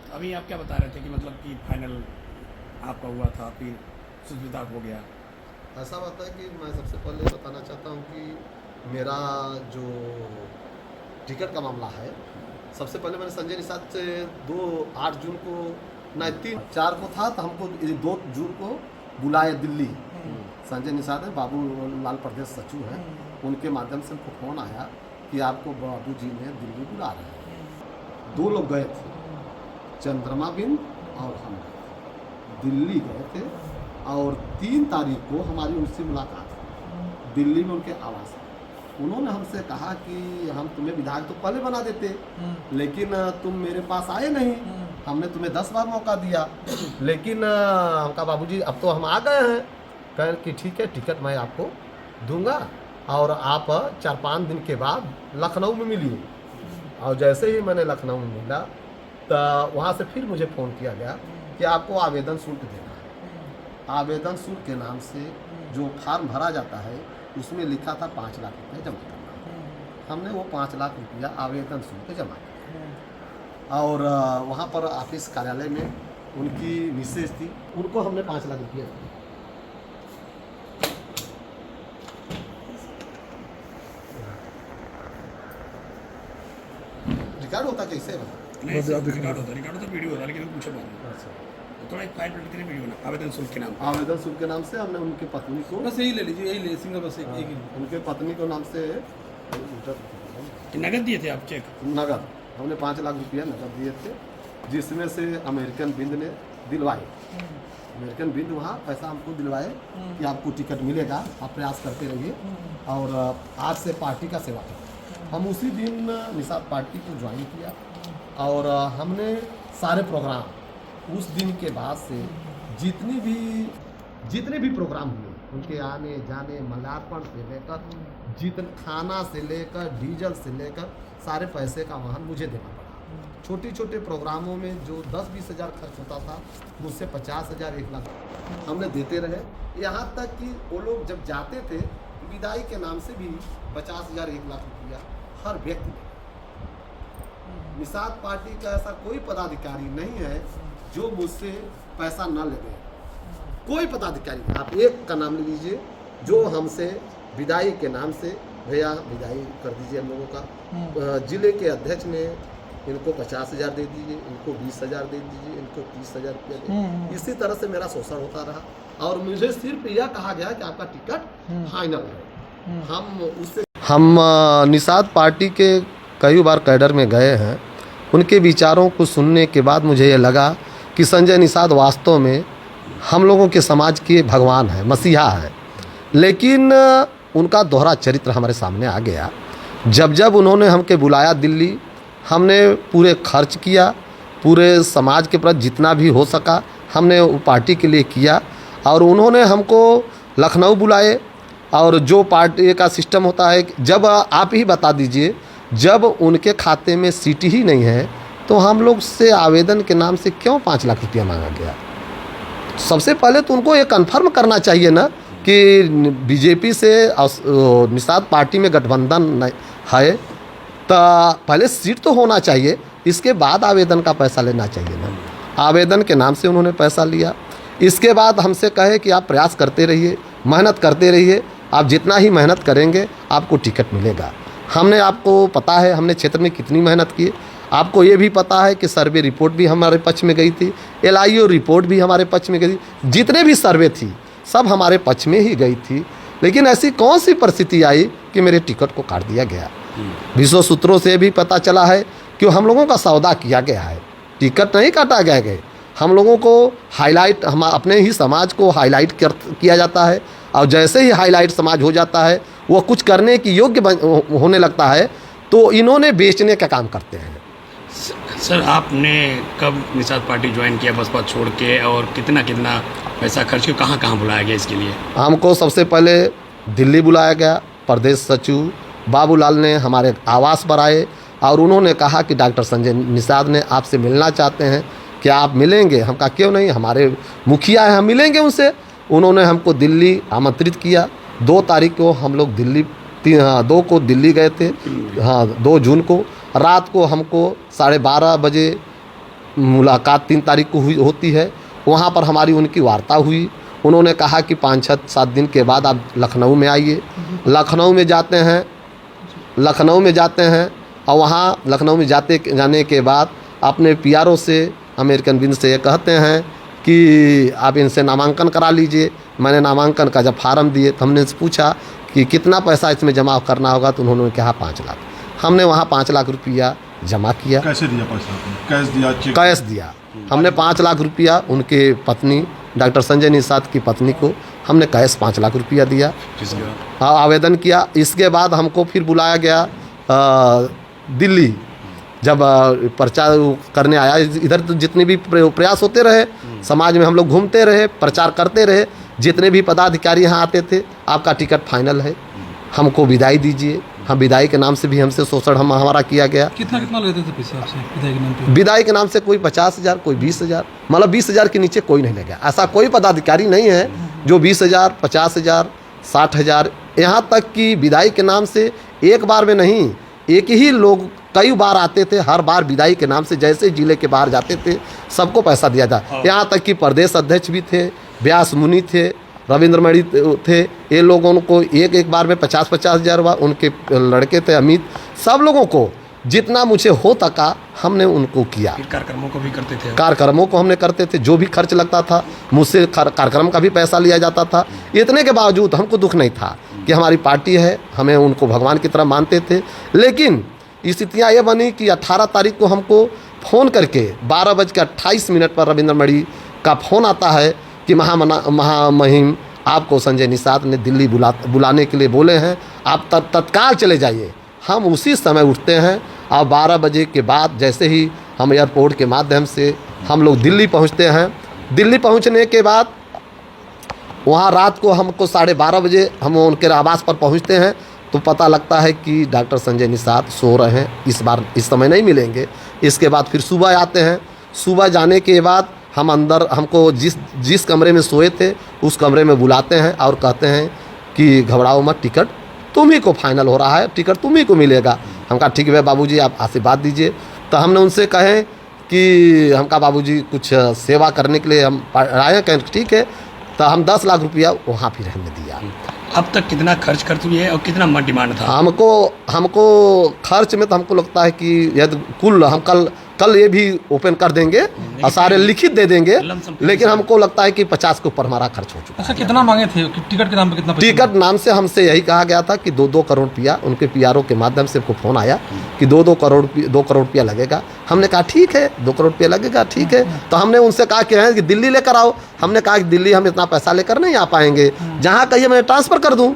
अभी आप क्या बता रहे थे कि मतलब कि फाइनल आपका हुआ था, फिर सुस्मिता हो गया। ऐसा बात है कि मैं सबसे पहले बताना चाहता हूँ कि मेरा जो टिकट का मामला है, सबसे पहले मैंने संजय निषाद से 8 जून को नहीं 3-4 को था, तो हमको 2 जून को बुलाए दिल्ली। संजय निषाद है, बाबू लाल प्रदेश सचिव हैं, उनके माध्यम से हमको फ़ोन आया कि आपको बाबू जी ने दिल्ली बुला रहे हैं। 2 लोग गए थे, चंद्रमा बिंद और हम दिल्ली गए थे, और 3 तारीख को हमारी उनसे मुलाकात हुई दिल्ली में उनके आवास में। उन्होंने हमसे कहा कि हम तुम्हें विधायक तो पहले बना देते, लेकिन तुम मेरे पास आए नहीं, हमने तुम्हें 10 बार मौका दिया, लेकिन हम कहा बाबूजी अब तो हम आ गए हैं। कहें कि ठीक है, टिकट मैं आपको दूंगा और आप 4-5 दिन के बाद लखनऊ में मिलिए। और जैसे ही मैंने लखनऊ में मिला, तो वहाँ से फिर मुझे फ़ोन किया गया कि आपको आवेदन शुल्क देना है। आवेदन शुल्क के नाम से जो फार्म भरा जाता है, उसमें लिखा था 5 लाख रुपये जमा करना। हमने वो 5 लाख रुपया आवेदन शुल्क जमा किया, और वहाँ पर ऑफिस कार्यालय में उनकी मिसेज थी, उनको हमने 5 लाख रुपये रिकॉर्ड होता कैसे है? नहीं रिकॉर्ड होता वीडियो होता, लेकिन पूछे बात अच्छा, तो थोड़ा एक फाइल पलट के वीडियो ना आवेदन शुल्क के नाम पे। आवेदन शुल्क के नाम से हमने उनकी पत्नी को, बस यही ले लीजिए, यही ले सिंगल, बस एक ही। उनके पत्नी को नाम से कि नगद दिए थे आप चेक? नगद हमने 5 लाख रुपया नगद दिए थे, जिसमें से अमेरिकन बिंद ने दिलवाए। अमेरिकन बिंद वहाँ पैसा हमको दिलवाए कि आपको टिकट मिलेगा, आप प्रयास करते रहिए, और आज से पार्टी का सेवा करें। हम उसी दिन निषाद पार्टी को ज्वाइन किया, और हमने सारे प्रोग्राम उस दिन के बाद से जितने भी प्रोग्राम हुए, उनके आने जाने, मल्यार्पण से लेकर खाना से लेकर डीजल से लेकर सारे पैसे का वहन मुझे देना पड़ा। छोटे छोटे प्रोग्रामों में जो 10-20 हज़ार खर्च होता था, मुझसे 50,000, 1 लाख हमने देते रहे। यहाँ तक कि वो लोग जब जाते थे, विदाई के नाम से भी 50,000, 1 लाख रुपया हर व्यक्ति। निषाद पार्टी का ऐसा कोई पदाधिकारी नहीं है जो मुझसे पैसा न ले। कोई पदाधिकारी, आप एक का नाम ले लीजिए जो हमसे विदाई के नाम से, भैया विदाई कर दीजिए हम लोगों का, जिले के अध्यक्ष ने इनको 50,000 दे दीजिए, इनको 20,000 दे दीजिए, इनको 30,000 रुपया दे। इसी तरह से मेरा शोषण होता रहा, और मुझे सिर्फ यह कहा गया कि आपका टिकट फाइनल है। हम निषाद पार्टी के कई बार कैडर में गए हैं। उनके विचारों को सुनने के बाद मुझे ये लगा कि संजय निषाद वास्तव में हम लोगों के समाज के भगवान हैं, मसीहा हैं। लेकिन उनका दोहरा चरित्र हमारे सामने आ गया। जब उन्होंने हमके बुलाया दिल्ली, हमने पूरे खर्च किया, पूरे समाज के प्रति जितना भी हो सका हमने वो पार्टी के लिए किया, और उन्होंने हमको लखनऊ बुलाए। और जो पार्टी का सिस्टम होता है, जब आप ही बता दीजिए, जब उनके खाते में सीट ही नहीं है, तो हम लोग से आवेदन के नाम से क्यों 5 लाख रुपया मांगा गया? सबसे पहले तो उनको ये कन्फर्म करना चाहिए ना कि बीजेपी से निषाद पार्टी में गठबंधन है, तो पहले सीट तो होना चाहिए, इसके बाद आवेदन का पैसा लेना चाहिए ना। आवेदन के नाम से उन्होंने पैसा लिया। इसके बाद हमसे कहे कि आप प्रयास करते रहिए, मेहनत करते रहिए, आप जितना ही मेहनत करेंगे आपको टिकट मिलेगा। हमने, आपको पता है हमने क्षेत्र में कितनी मेहनत की। आपको ये भी पता है कि सर्वे रिपोर्ट भी हमारे पक्ष में गई थी, LIO रिपोर्ट भी हमारे पक्ष में गई थी, जितने भी सर्वे थी सब हमारे पक्ष में ही गई थी। लेकिन ऐसी कौन सी परिस्थिति आई कि मेरे टिकट को काट दिया गया? विश्व सूत्रों से भी पता चला है कि हम लोगों का सौदा किया गया है, टिकट नहीं काटा गया। हम लोगों को हाईलाइट, हम अपने ही समाज को हाईलाइट किया जाता है, और जैसे ही हाईलाइट समाज हो जाता है, वो कुछ करने की योग्य होने लगता है, तो इन्होंने बेचने का काम करते हैं। सर, आपने कब निषाद पार्टी ज्वाइन किया बसपा छोड़ के, और कितना पैसा खर्च किया, कहाँ कहाँ बुलाया गया इसके लिए? हमको सबसे पहले दिल्ली बुलाया गया। प्रदेश सचिव बाबूलाल ने हमारे आवास पर आए, और उन्होंने कहा कि डॉक्टर संजय निषाद ने आपसे मिलना चाहते हैं, क्या आप मिलेंगे? हम कहा क्यों नहीं, हमारे मुखिया हैं, हम मिलेंगे उनसे। उन्होंने हमको दिल्ली आमंत्रित किया। 2 तारीख को हम लोग दिल्ली, 2 को दिल्ली गए थे, 2 जून को रात को हमको 12:30 बजे मुलाकात 3 तारीख को होती है। वहाँ पर हमारी उनकी वार्ता हुई। उन्होंने कहा कि 5-6-7 दिन के बाद आप लखनऊ में आइए। लखनऊ में जाते हैं और वहाँ लखनऊ में जाने के बाद अपने पीआरओ से, अमेरिकन विंग से ये कहते हैं कि आप इनसे नामांकन करा लीजिए। मैंने नामांकन का जब फार्म दिए तो हमने पूछा कि कितना पैसा इसमें जमा करना होगा, तो उन्होंने कहा 5 लाख। हमने वहाँ 5 लाख रुपया जमा किया। कैसे दिया पैसा? कैश दिया? चेक? कैश दिया। हमने 5 लाख रुपया उनके पत्नी डॉक्टर संजय निषाद की पत्नी को हमने कैश 5 लाख रुपया दिया। हाँ, आवेदन किया। इसके बाद हमको फिर बुलाया गया दिल्ली। जब प्रचार करने आया, इधर तो जितने भी प्रयास होते रहे, समाज में हम लोग घूमते रहे, प्रचार करते रहे, जितने भी पदाधिकारी यहाँ आते थे, आपका टिकट फाइनल है, हमको विदाई दीजिए। हम विदाई के नाम से भी हमसे शोषण हमारा किया गया। कितना लेते थे पैसे आपसे विदाई के नाम पे? विदाई के नाम से कोई 50,000, कोई 20,000, मतलब 20,000 के नीचे कोई नहीं लगा। ऐसा कोई पदाधिकारी नहीं है जो 20,000, 50,000, 60,000, यहाँ तक कि विदाई के नाम से एक बार में नहीं, एक ही लोग कई बार आते थे। हर बार विदाई के नाम से जैसे जिले के बाहर जाते थे सबको पैसा दिया था। यहाँ तक कि प्रदेश अध्यक्ष भी थे, व्यास मुनि थे, रविंद्र मणि थे। ये लोगों को एक बार में 50,000 हुआ। उनके लड़के थे अमित, सब लोगों को जितना मुझे हो सका हमने उनको किया। कार्यक्रमों को भी करते थे? कार्यक्रमों को हमने करते थे। जो भी खर्च लगता था मुझसे कार्यक्रम का भी पैसा लिया जाता था। इतने के बावजूद हमको दुख नहीं था कि हमारी पार्टी है, हमें उनको भगवान की तरह मानते थे। लेकिन स्थितियाँ ये बनी कि 18 तारीख को हमको फ़ोन करके 12:28 पर रविंद्र मणि का फ़ोन आता है कि महामहिम आपको संजय निषाद ने दिल्ली बुलाने के लिए बोले हैं, आप तत्काल चले जाइए। हम उसी समय उठते हैं और 12 बजे के बाद जैसे ही हम एयरपोर्ट के माध्यम से हम लोग दिल्ली पहुंचते हैं। दिल्ली पहुंचने के बाद वहां रात को हमको 12:30 बजे हम उनके आवास पर पहुंचते हैं तो पता लगता है कि डॉक्टर संजय निषाद सो रहे हैं, इस बार इस समय नहीं मिलेंगे। इसके बाद फिर सुबह आते हैं। सुबह जाने के बाद हम अंदर, हमको जिस कमरे में सोए थे उस कमरे में बुलाते हैं और कहते हैं कि घबराओ मत, टिकट तुम ही को फाइनल हो रहा है, टिकट तुम ही को मिलेगा। हम कहा ठीक है बाबूजी, आप आशीर्वाद दीजिए। तो हमने उनसे कहे कि हम कहा बाबूजी कुछ सेवा करने के लिए हम आए, कहें ठीक है। तो हम 10 लाख रुपया वहाँ फिर हमने दिया। अब तक कितना खर्च कर चुकी है और कितना डिमांड था? हमको खर्च में तो हमको लगता है कि यदि कुल हम कल ये भी ओपन कर देंगे और सारे लिखित दे देंगे, लेकिन हमको लगता है कि 50 के ऊपर हमारा खर्च हो चुका है। अच्छा, कितना मांगे थे टिकट के नाम पे? कितना पैसा? टिकट नाम से हमसे यही कहा गया था कि 2-2 करोड़ रुपया, उनके पीआरओ के माध्यम से हमको फ़ोन आया कि 2 करोड़ रुपया लगेगा। हमने कहा ठीक है, 2 करोड़ रुपया लगेगा, ठीक है। तो हमने उनसे कहा कि दिल्ली लेकर आओ। हमने कहा कि दिल्ली हम इतना पैसा लेकर नहीं आ पाएंगे, जहाँ कहिए मैं ट्रांसफ़र कर दूँ,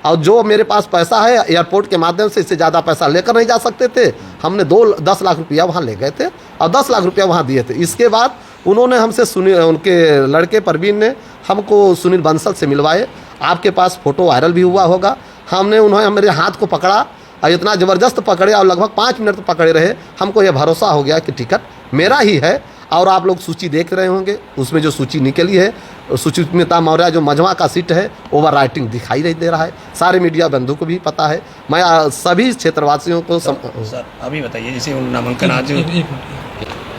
और जो मेरे पास पैसा है एयरपोर्ट के माध्यम से इससे ज़्यादा पैसा लेकर नहीं जा सकते थे। हमने 10 लाख रुपया वहाँ ले गए थे और 10 लाख रुपया वहाँ दिए थे। इसके बाद उन्होंने हमसे उनके लड़के परवीन ने हमको सुनील बंसल से मिलवाए। आपके पास फ़ोटो वायरल भी हुआ होगा। उन्होंने मेरे हाथ को पकड़ा और इतना ज़बरदस्त पकड़े और लगभग 5 मिनट पकड़े रहे। हमको यह भरोसा हो गया कि टिकट मेरा ही है। और आप लोग सूची देख रहे होंगे, उसमें जो सूची निकली है, सुचित्रा मौर्य जो मजमा का सीट है, ओवर राइटिंग दिखाई नहीं दे रहा है। सारे मीडिया बंधु को भी पता है। मैं सभी क्षेत्रवासियों को सर अभी बताइए, जैसे नामांकन आज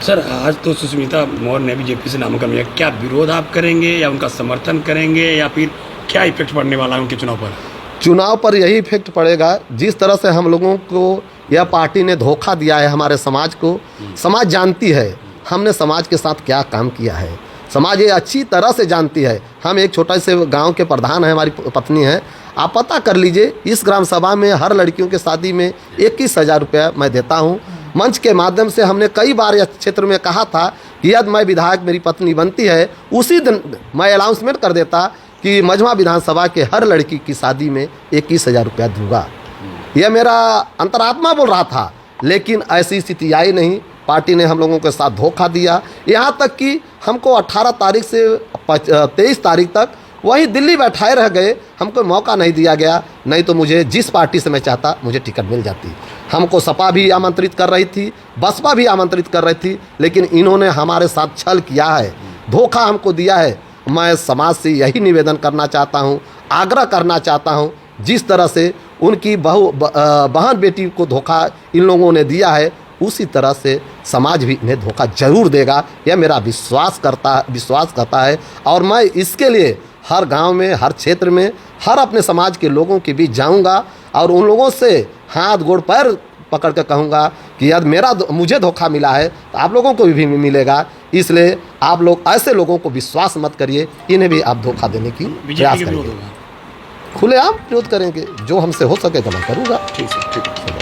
सर आज तो सुष्मिता मौर्य ने बीजेपी से नामांकन किया, क्या विरोध आप करेंगे या उनका समर्थन करेंगे, या फिर क्या इफेक्ट पड़ने वाला है उनके चुनाव पर यही इफेक्ट पड़ेगा। जिस तरह से हम लोगों को यह पार्टी ने धोखा दिया है, हमारे समाज को, समाज जानती है हमने समाज के साथ क्या काम किया है। समाज ये अच्छी तरह से जानती है। हम एक छोटा से गांव के प्रधान हैं, हमारी पत्नी है। आप पता कर लीजिए, इस ग्राम सभा में हर लड़कियों के शादी में 21,000 रुपया मैं देता हूं। मंच के माध्यम से हमने कई बार इस क्षेत्र में कहा था कि यदि मैं विधायक मेरी पत्नी बनती है, उसी दिन मैं अनाउंसमेंट कर देता कि मजमा विधानसभा के हर लड़की की शादी में 21,000 रुपया दूंगा। यह मेरा अंतरात्मा बोल रहा था, लेकिन ऐसी स्थिति आई नहीं। पार्टी ने हम लोगों के साथ धोखा दिया। यहाँ तक कि हमको 18 तारीख से 23 तारीख तक वहीं दिल्ली बैठाए रह गए। हमको मौका नहीं दिया गया, नहीं तो मुझे जिस पार्टी से मैं चाहता मुझे टिकट मिल जाती। हमको सपा भी आमंत्रित कर रही थी, बसपा भी आमंत्रित कर रही थी, लेकिन इन्होंने हमारे साथ छल किया है, धोखा हमको दिया है। मैं समाज से यही निवेदन करना चाहता हूँ, आग्रह करना चाहता हूँ, जिस तरह से उनकी बहन बेटी को धोखा इन लोगों ने दिया है, उसी तरह से समाज भी इन्हें धोखा जरूर देगा, यह मेरा विश्वास करता है। और मैं इसके लिए हर गांव में, हर क्षेत्र में, हर अपने समाज के लोगों के बीच जाऊंगा और उन लोगों से हाथ गोड़ पैर पकड़ कर कहूँगा कि यदि मुझे धोखा मिला है तो आप लोगों को भी मिलेगा। इसलिए आप लोग ऐसे लोगों को विश्वास मत करिए, इन्हें भी आप धोखा देने की प्रयास करेंगे। खुलेआम विरोध करेंगे, जो हमसे हो सके तो मैं करूँगा। ठीक है, ठीक है।